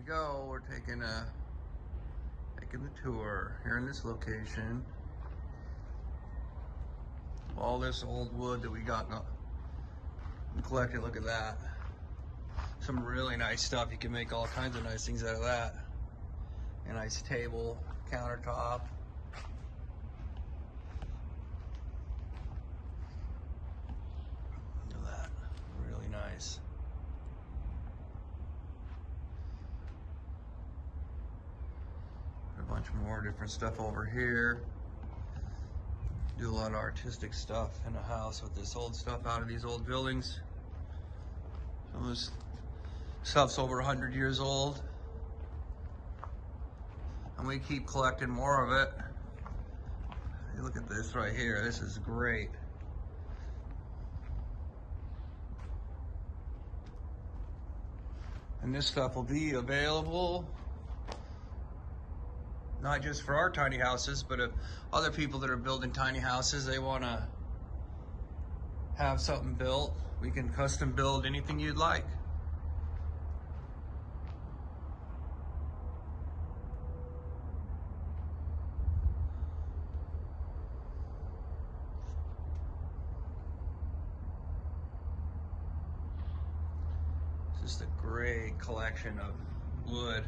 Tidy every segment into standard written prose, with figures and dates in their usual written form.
go. We're taking the tour here in this location. All this old wood that we got collected. Look at that. Some really nice stuff. You can make all kinds of nice things out of that. A nice table, countertop. Look at that. Really nice. A bunch more different stuff over here. Do a lot of artistic stuff in the house with this old stuff out of these old buildings. Some of this stuff's over 100 years old. And we keep collecting more of it. Hey, look at this right here. This is great. And this stuff will be available not just for our tiny houses, but if other people that are building tiny houses, they want to have something built, we can custom build anything you'd like. It's just a great collection of wood.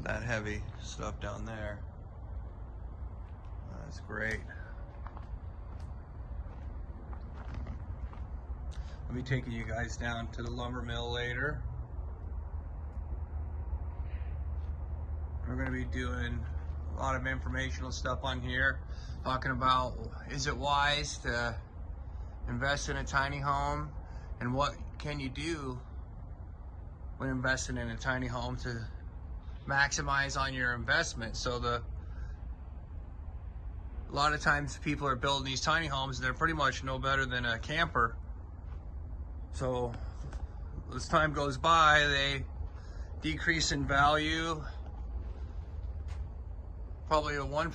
That heavy stuff down there. That's great. I'll be taking you guys down to the lumber mill later. We're going to be doing a lot of informational stuff on here, talking about is it wise to invest in a tiny home, and what can you do when investing in a tiny home to maximize on your investment. So a lot of times people are building these tiny homes and they're pretty much no better than a camper. So as time goes by, they decrease in value. Probably a one